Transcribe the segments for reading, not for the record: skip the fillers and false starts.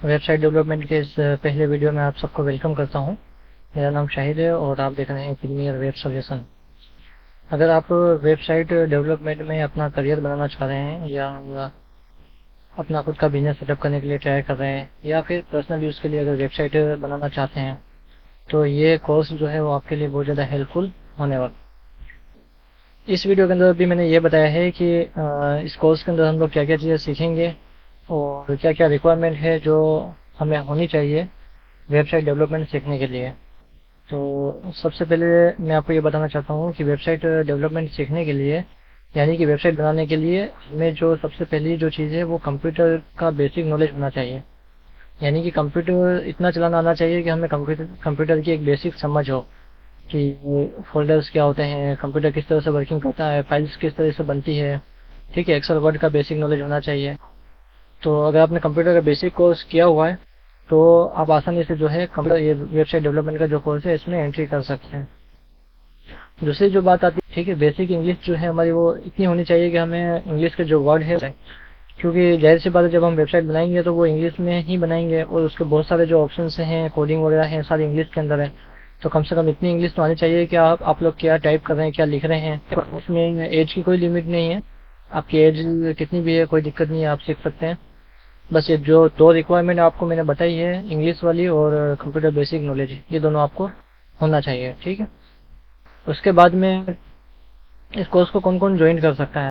Website development के इस पहले वीडियो में आप सबको वेलकम करता हूं। मेरा नाम शाहिद है और आप देख रहे हैं प्रीमियर वेब सॉल्यूशन। अगर आप वेबसाइट डेवलपमेंट में अपना करियर बनाना चाह रहे हैं या अपना खुद का बिजनेस सेटअप करने के लिए ट्राई कर रहे हैं या फिर पर्सनल यूज़ के लिए अगर वेबसाइट बनाना चाहते हैं तो ये कोर्स जो है वो आपके लिए बहुत ज़्यादा हेल्पफुल होने वाला। इस वीडियो के अंदर भी मैंने ये बताया है कि इस कोर्स के अंदर हम लोग क्या क्या चीज़ें सीखेंगे और क्या क्या रिक्वायरमेंट है जो हमें होनी चाहिए वेबसाइट डेवलपमेंट सीखने के लिए। तो सबसे पहले मैं आपको ये बताना चाहता हूँ कि वेबसाइट डेवलपमेंट सीखने के लिए यानी कि वेबसाइट बनाने के लिए हमें जो सबसे पहली जो चीज़ है वो कंप्यूटर का बेसिक नॉलेज होना चाहिए। यानी कि कंप्यूटर इतना चलाना आना चाहिए कि हमें कंप्यूटर की एक बेसिक समझ हो कि फोल्डर्स क्या होते हैं, कंप्यूटर किस तरह से वर्किंग करता है, फाइल्स किस तरह से बनती है। ठीक है, एक्सेल वर्ड का बेसिक नॉलेज होना चाहिए। तो अगर आपने कंप्यूटर का बेसिक कोर्स किया हुआ है तो आप आसानी से जो है कंप्यूटर ये वेबसाइट डेवलपमेंट का जो कोर्स है इसमें एंट्री कर सकते हैं। दूसरी जो बात आती है, ठीक है, बेसिक इंग्लिश जो है हमारी वो इतनी होनी चाहिए कि हमें इंग्लिश के जो वर्ड है, क्योंकि जाहिर सी बात है जब हम वेबसाइट बनाएंगे तो वो इंग्लिश में ही बनाएंगे और उसके बहुत सारे जो ऑप्शन हैं, कोडिंग वगैरह हैं, सारी इंग्लिश के अंदर है। तो कम से कम इतनी इंग्लिश तो आनी चाहिए कि आप लोग क्या टाइप कर रहे हैं, क्या लिख रहे हैं। उसमें एज की कोई लिमिट नहीं है, आपकी एज कितनी भी है कोई दिक्कत नहीं है, आप सीख सकते हैं। बस ये जो दो रिक्वायरमेंट आपको मैंने बताई है, इंग्लिश वाली और कंप्यूटर बेसिक नॉलेज, ये दोनों आपको होना चाहिए। ठीक है, उसके बाद में इस कोर्स को कौन कौन ज्वाइन कर सकता है।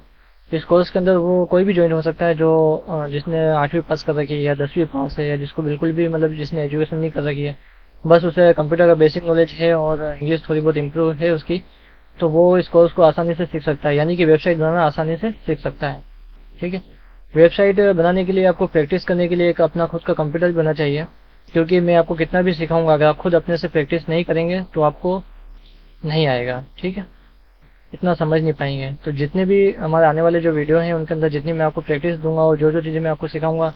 इस कोर्स के अंदर वो कोई भी ज्वाइन हो सकता है जो जिसने 8वीं पास कर रखी है या 10वीं पास है या जिसको बिल्कुल भी मतलब जिसने एजुकेशन नहीं कर रखी है, बस उसे कंप्यूटर का बेसिक नॉलेज है और इंग्लिश थोड़ी बहुत इम्प्रूव है उसकी, तो वो इस कोर्स को आसानी से सीख सकता है। यानी कि वेबसाइट बनाना आसानी से सीख सकता है। ठीक है, वेबसाइट बनाने के लिए आपको प्रैक्टिस करने के लिए एक अपना खुद का कंप्यूटर भी बनना चाहिए, क्योंकि मैं आपको कितना भी सिखाऊंगा अगर आप खुद अपने से प्रैक्टिस नहीं करेंगे तो आपको नहीं आएगा। ठीक है, इतना समझ नहीं पाएंगे। तो जितने भी हमारे आने वाले जो वीडियो हैं उनके अंदर जितनी मैं आपको प्रैक्टिस दूंगा और जो जो चीज़ें मैं आपको सिखाऊंगा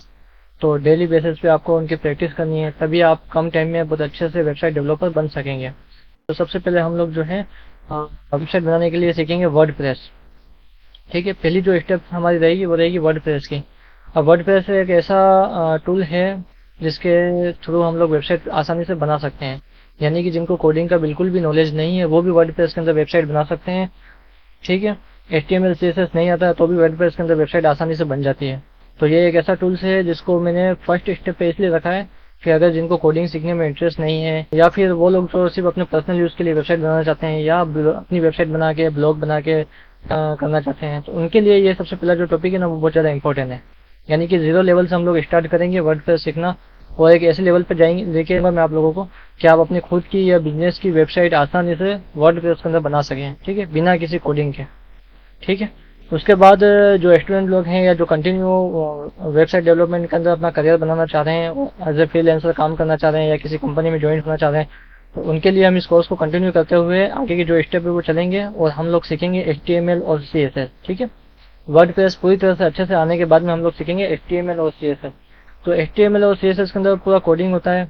तो डेली बेसिस पे आपको उनकी प्रैक्टिस करनी है, तभी आप कम टाइम में बहुत अच्छे से वेबसाइट डेवलपर बन सकेंगे। तो सबसे पहले हम लोग जो है वेबसाइट बनाने के लिए सीखेंगे वर्डप्रेस। ठीक है, पहली जो स्टेप हमारी रहेगी वो रहेगी वर्डप्रेस की। अब वर्डप्रेस एक ऐसा टूल है जिसके थ्रू हम लोग वेबसाइट आसानी से बना सकते हैं। यानी कि जिनको कोडिंग का बिल्कुल भी नॉलेज नहीं है वो भी वर्डप्रेस के अंदर वेबसाइट बना सकते हैं। ठीक है, HTML CSS नहीं आता है तो भी वर्डप्रेस के अंदर वेबसाइट आसानी से बन जाती है। तो ये एक ऐसा टूल्स है जिसको मैंने फर्स्ट स्टेप पे इसलिए रखा है कि अगर जिनको कोडिंग सीखने में इंटरेस्ट नहीं है या फिर वो लोग जो सिर्फ अपने पर्सनल यूज़ के लिए वेबसाइट बनाना चाहते हैं या अपनी वेबसाइट बना के ब्लॉग बना के करना चाहते हैं, तो उनके लिए ये सबसे पहला जो टॉपिक है ना वो बहुत ज़्यादा इंपॉर्टेंट है। यानी कि जीरो लेवल से हम लोग स्टार्ट करेंगे वर्डप्रेस सीखना और एक ऐसे लेवल पर जाएंगे लेके मैं आप लोगों को कि आप अपनी खुद की या बिजनेस की वेबसाइट आसानी से वर्डप्रेस के अंदर बना सकें। ठीक है, बिना किसी कोडिंग के। ठीक है, उसके बाद जो स्टूडेंट लोग हैं या जो कंटिन्यू वेबसाइट डेवलपमेंट के अंदर अपना करियर बनाना चाह रहे हैं, एज ए फ्रीलांसर काम करना चाह रहे हैं या किसी कंपनी में ज्वाइन होना चाह रहे हैं, तो उनके लिए हम इस कोर्स को कंटिन्यू करते हुए आगे की जो स्टेप है वो चलेंगे और हम लोग सीखेंगे HTML और CSS। ठीक है, वर्डप्रेस पूरी तरह से अच्छे से आने के बाद में हम लोग सीखेंगे HTML और CSS। तो HTML और CSS के अंदर पूरा कोडिंग होता है,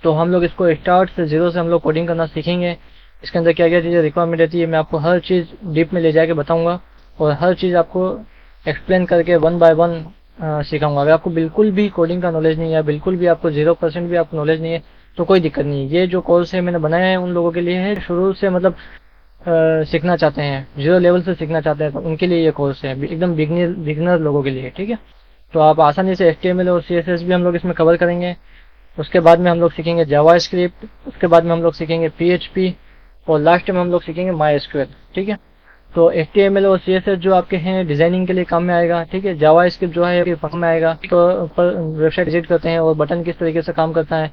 तो हम लोग इसको स्टार्ट से जीरो से हम लोग कोडिंग करना सीखेंगे। इसके अंदर क्या क्या चीज़ें रिक्वायरमेंट रहती है मैं आपको हर चीज़ डीप में ले जाके बताऊंगा और हर चीज़ आपको एक्सप्लेन करके वन बाय वन सिखाऊंगा। अगर आपको बिल्कुल भी कोडिंग का नॉलेज नहीं है, बिल्कुल भी आपको 0% भी आपको नॉलेज नहीं है, तो कोई दिक्कत नहीं है। ये जो कोर्स है मैंने बनाया है उन लोगों के लिए है शुरू से मतलब सीखना चाहते हैं, जीरो लेवल से सीखना चाहते हैं, तो उनके लिए ये कोर्स है एकदम बिगनर लोगों के लिए। ठीक है, तो आप आसानी से HTML और CSS भी हम लोग इसमें कवर करेंगे। उसके बाद में हम लोग सीखेंगे जावास्क्रिप्ट, उसके बाद में हम लोग सीखेंगे PHP और लास्ट में हम लोग सीखेंगे MySQL। ठीक है, तो HTML और CSS जो आपके हैं डिजाइनिंग के लिए काम में आएगा। ठीक है, जावास्क्रिप्ट जो है फंक्शन में आएगा, तो वेबसाइट विजिट करते हैं और बटन किस तरीके से काम करता है,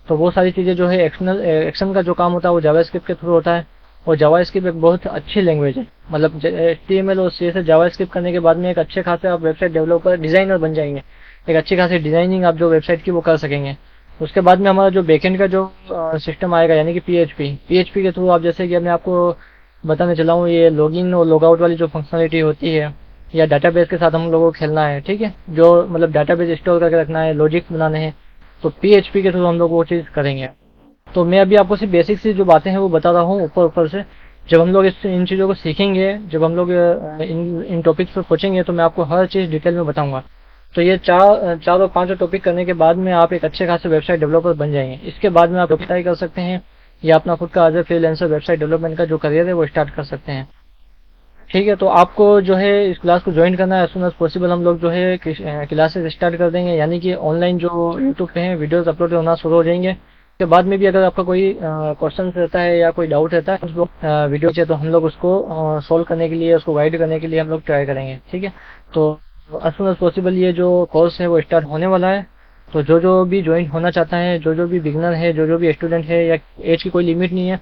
तो वो सारी चीज़ें जो है एक्शन का जो काम होता है वो जावास्क्रिप्ट के थ्रू होता है। और जावास्क्रिप्ट एक बहुत अच्छी लैंग्वेज है, मतलब HTML और CSS जावास्क्रिप्ट करने के बाद में एक अच्छे खासे आप वेबसाइट डेवलपर डिजाइनर बन जाएंगे। एक अच्छी खासी डिजाइनिंग आप जो वेबसाइट की वो कर सकेंगे। उसके बाद में हमारा जो बैकएंड का जो सिस्टम आएगा यानी कि PHP के थ्रू आप, जैसे कि मैं आपको बताने चला हूँ, ये लॉगिन और लॉगआउट वाली जो फंक्शनलिटी होती है या डाटाबेस के साथ हम लोगों को खेलना है। ठीक है, जो मतलब डाटाबेस स्टोर करके रखना है, लॉजिक्स बनाने हैं, तो PHP के थ्रू हम लोग वो चीज़ करेंगे। तो मैं अभी आपको सिर्फ बेसिक सी जो बातें हैं वो बता रहा हूँ ऊपर ऊपर से। जब हम लोग इन चीज़ों को सीखेंगे, जब हम लोग इन टॉपिक्स पर पहुँचेंगे तो मैं आपको हर चीज़ डिटेल में बताऊंगा। तो ये चार और पांच टॉपिक करने के बाद में आप एक अच्छे खासे वेबसाइट डेवलपर बन जाएंगे। इसके बाद में आप अप्लाई कर सकते हैं या अपना खुद का as a freelancer website development का जो करियर है वो स्टार्ट कर सकते हैं। ठीक है, तो आपको जो है इस क्लास को ज्वाइन करना है एज सुन एज पॉसिबल। हम लोग जो है क्लासेस स्टार्ट कर देंगे, यानी कि ऑनलाइन जो यूट्यूब पे हैं वीडियोस अपलोड होना शुरू हो जाएंगे। के बाद में भी अगर आपका कोई क्वेश्चन रहता है या कोई डाउट रहता है वीडियो से, तो हम लोग उसको सॉल्व करने के लिए, उसको गाइड करने के लिए हम लोग ट्राई करेंगे। ठीक है, तो एज सुन एज पॉसिबल ये जो कोर्स है वो स्टार्ट होने वाला है। तो जो जो भी ज्वाइन होना चाहता है, जो जो भी बिगनर है, जो जो भी स्टूडेंट है, या एज की कोई लिमिट नहीं है,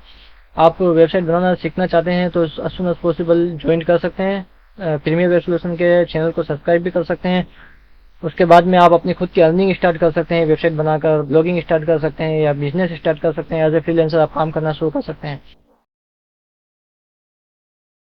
आप वेबसाइट बनाना सीखना चाहते हैं तो as soon as possible join कर सकते हैं। प्रीमियर वेब सॉल्यूशन के चैनल को सब्सक्राइब भी कर सकते हैं। उसके बाद में आप अपनी खुद की अर्निंग स्टार्ट कर सकते हैं, वेबसाइट बनाकर ब्लॉगिंग स्टार्ट कर सकते हैं या बिजनेस स्टार्ट कर सकते हैं। एज ए फ्रीलांसर आप काम करना शुरू कर सकते हैं।